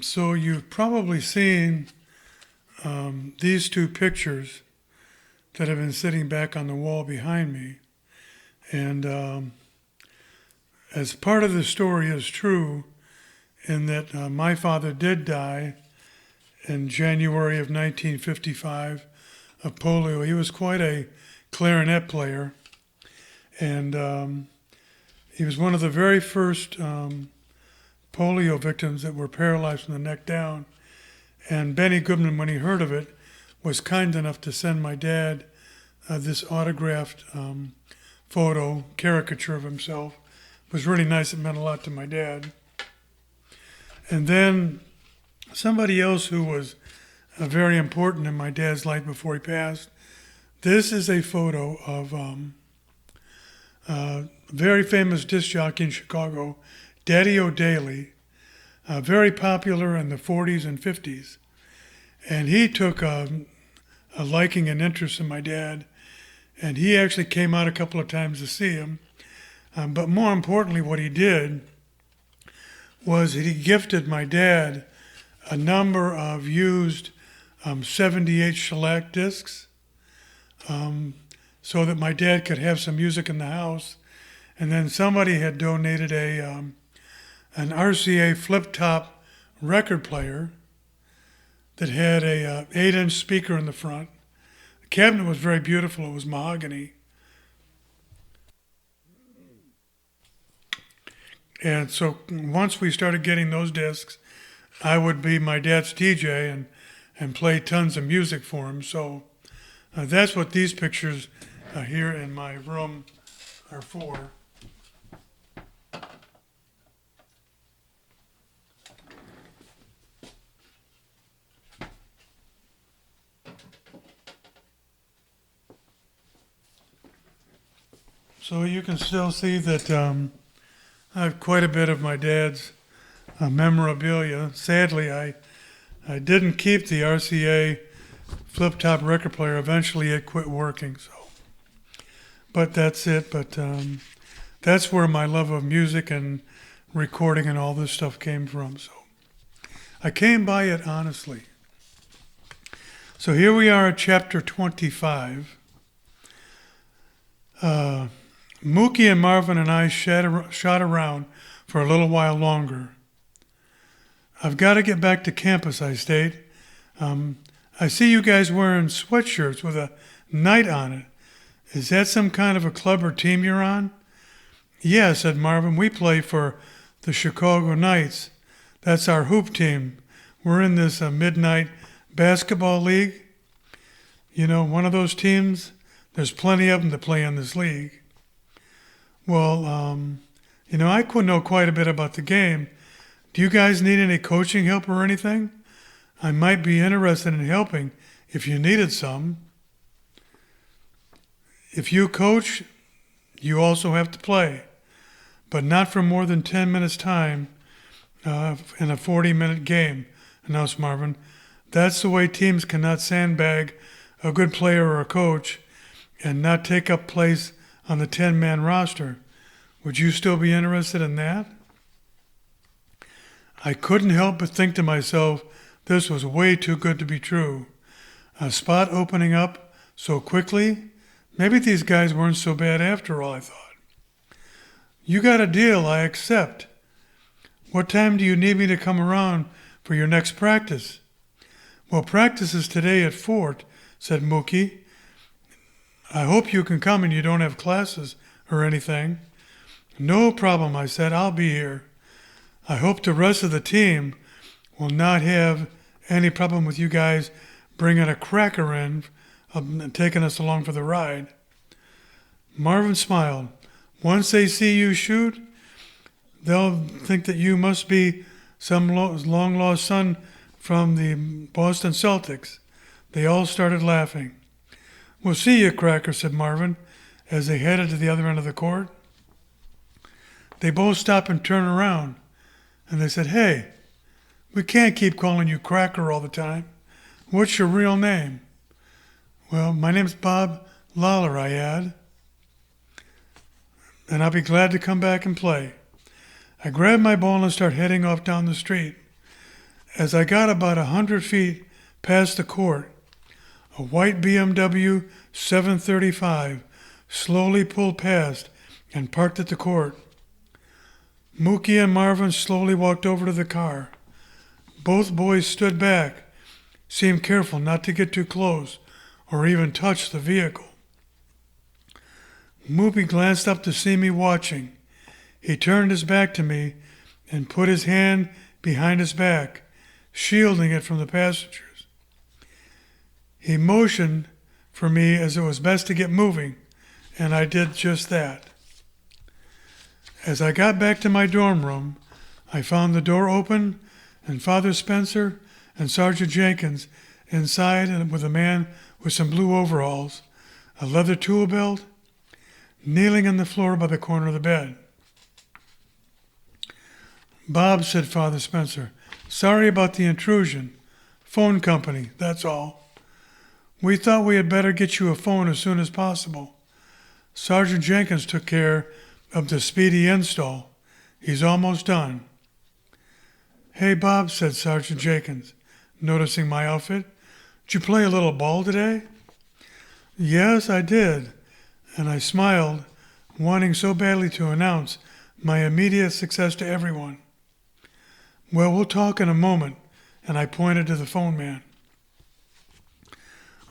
So you've probably seen these two pictures that have been sitting back on the wall behind me. And as part of the story is true in that my father did die in January of 1955 of polio. He was quite a clarinet player, and he was one of the very first polio victims that were paralyzed from the neck down. And Benny Goodman, when he heard of it, was kind enough to send my dad this autographed photo, caricature of himself. It was really nice. It meant a lot to my dad. And then somebody else who was very important in my dad's life before he passed. This is a photo of a very famous disc jockey in Chicago, Daddy O'Daly, very popular in the 40s and 50s. And he took a liking and interest in my dad, and he actually came out a couple of times to see him. But more importantly, what he did was he gifted my dad a number of used 78 shellac discs so that my dad could have some music in the house. And then somebody had donated an RCA flip-top record player that had a 8-inch speaker in the front. The cabinet was very beautiful. It was mahogany. And so once we started getting those discs, I would be my dad's DJ and play tons of music for him. So that's what these pictures here in my room are for. So you can still see that I have quite a bit of my dad's memorabilia. Sadly, I didn't keep the RCA flip-top record player. Eventually, it quit working. But that's it. But that's where my love of music and recording and all this stuff came from. So I came by it honestly. So here we are at chapter 25. Mookie and Marvin and I shot around for a little while longer. I've got to get back to campus, I state. I see you guys wearing sweatshirts with a knight on it. Is that some kind of a club or team you're on? Yeah, said Marvin. We play for the Chicago Knights. That's our hoop team. We're in this midnight basketball league. You know, one of those teams, there's plenty of them to play in this league. Well, I could know quite a bit about the game. Do you guys need any coaching help or anything? I might be interested in helping if you needed some. If you coach, you also have to play, but not for more than 10 minutes time in a 40-minute game, announced Marvin. That's the way teams cannot sandbag a good player or a coach and not take up place on the 10-man roster. Would you still be interested in that? I couldn't help but think to myself, this was way too good to be true. A spot opening up so quickly? Maybe these guys weren't so bad after all, I thought. You got a deal, I accept. What time do you need me to come around for your next practice? Well, practice is today at 4, said Mookie. I hope you can come and you don't have classes or anything. No problem, I said. I'll be here. I hope the rest of the team will not have any problem with you guys bringing a cracker in and taking us along for the ride. Marvin smiled. Once they see you shoot, they'll think that you must be some long-lost son from the Boston Celtics. They all started laughing. We'll see you, Cracker, said Marvin, as they headed to the other end of the court. They both stopped and turned around, and they said, Hey, we can't keep calling you Cracker all the time. What's your real name? Well, my name's Bob Lawler, I add, and I'll be glad to come back and play. I grabbed my ball and started heading off down the street. As I got about 100 feet past the court, a white BMW 735 slowly pulled past and parked at the court. Mookie and Marvin slowly walked over to the car. Both boys stood back, seemed careful not to get too close or even touch the vehicle. Mookie glanced up to see me watching. He turned his back to me and put his hand behind his back, shielding it from the passengers. He motioned for me as it was best to get moving, and I did just that. As I got back to my dorm room, I found the door open and Father Spencer and Sergeant Jenkins inside and with a man with some blue overalls, a leather tool belt, kneeling on the floor by the corner of the bed. "Bob," said Father Spencer, "sorry about the intrusion. Phone company, that's all. We thought we had better get you a phone as soon as possible. Sergeant Jenkins took care of the speedy install. He's almost done." "Hey, Bob," said Sergeant Jenkins, noticing my outfit. "Did you play a little ball today?" "Yes, I did," and I smiled, wanting so badly to announce my immediate success to everyone. "Well, we'll talk in a moment," and I pointed to the phone man.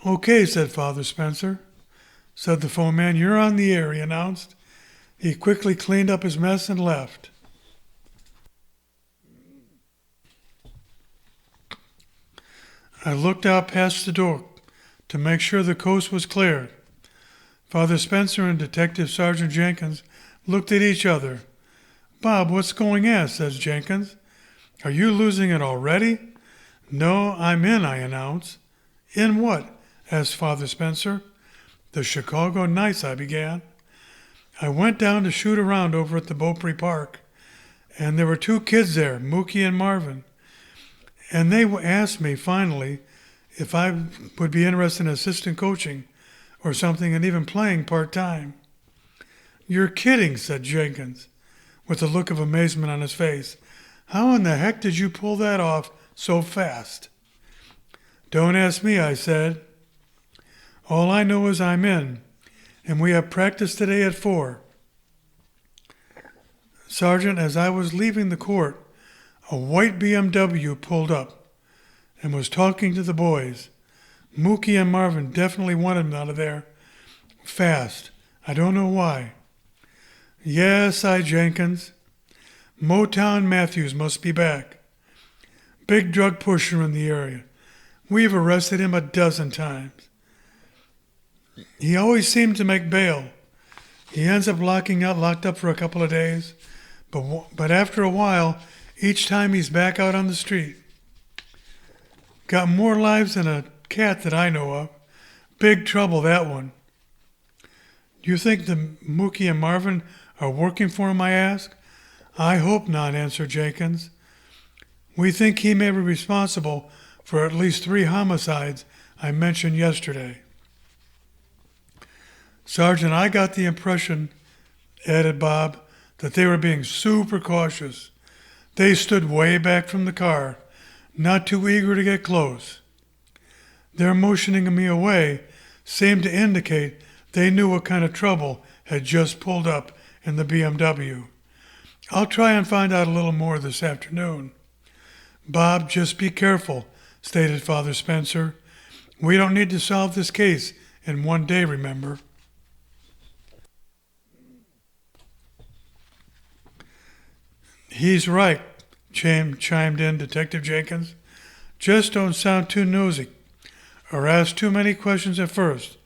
"Okay," said Father Spencer. Said the phone man, "You're on the air," he announced. He quickly cleaned up his mess and left. I looked out past the door to make sure the coast was cleared. Father Spencer and Detective Sergeant Jenkins looked at each other. "Bob, what's going on?" says Jenkins. "Are you losing it already?" "No, I'm in," I announced. "In what?" asked Father Spencer. "The Chicago Knights," I began. "I went down to shoot around over at the Beaupre Park, and there were two kids there, Mookie and Marvin. And they asked me, finally, if I would be interested in assistant coaching or something and even playing part-time." "You're kidding," said Jenkins, with a look of amazement on his face. "How in the heck did you pull that off so fast?" "Don't ask me," I said. "All I know is I'm in, and we have practice today at 4. "Sergeant, as I was leaving the court, a white BMW pulled up and was talking to the boys. Mookie and Marvin definitely wanted him out of there fast. I don't know why." "Yeah," sighed Jenkins. "Motown Matthews must be back. Big drug pusher in the area. We've arrested him a dozen times. He always seemed to make bail. He ends up locked up for a couple of days, but after a while, each time he's back out on the street. Got more lives than a cat that I know of. Big trouble, that one." "Do you think the Mookie and Marvin are working for him?" I asked. "I hope not," answered Jenkins. "We think he may be responsible for at least 3 homicides I mentioned yesterday." "Sergeant, I got the impression," added Bob, "that they were being super cautious. They stood way back from the car, not too eager to get close. Their motioning me away seemed to indicate they knew what kind of trouble had just pulled up in the BMW. I'll try and find out a little more this afternoon." "Bob, just be careful," stated Father Spencer. "We don't need to solve this case in one day, remember." "He's right," chimed in Detective Jenkins. "Just don't sound too nosy or ask too many questions at first.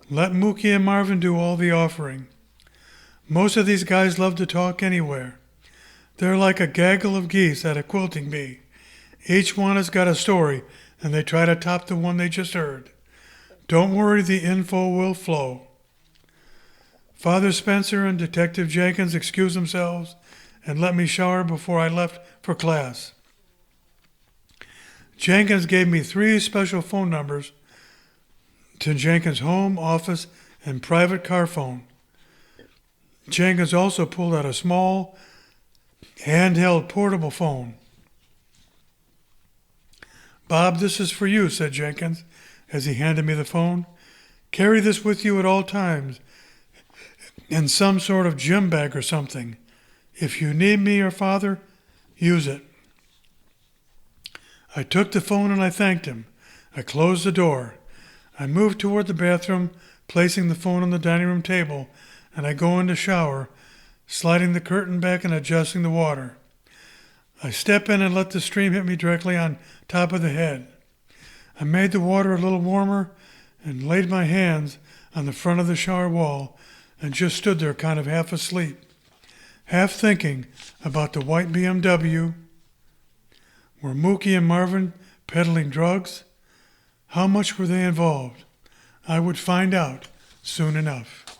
Let Mookie and Marvin do all the offering. Most of these guys love to talk anywhere. They're like a gaggle of geese at a quilting bee. Each one has got a story, and they try to top the one they just heard. Don't worry, the info will flow." Father Spencer and Detective Jenkins excused themselves and let me shower before I left for class. Jenkins gave me 3 special phone numbers to Jenkins' home, office, and private car phone. Jenkins also pulled out a small, handheld portable phone. "Bob, this is for you," said Jenkins as he handed me the phone. "Carry this with you at all times, in some sort of gym bag or something. If you need me or Father, use it." I took the phone and I thanked him. I closed the door. I moved toward the bathroom, placing the phone on the dining room table, and I go in to shower, sliding the curtain back and adjusting the water. I step in and let the stream hit me directly on top of the head. I made the water a little warmer and laid my hands on the front of the shower wall and just stood there kind of half asleep, half thinking about the white BMW. Were Mookie and Marvin peddling drugs? How much were they involved? I would find out soon enough.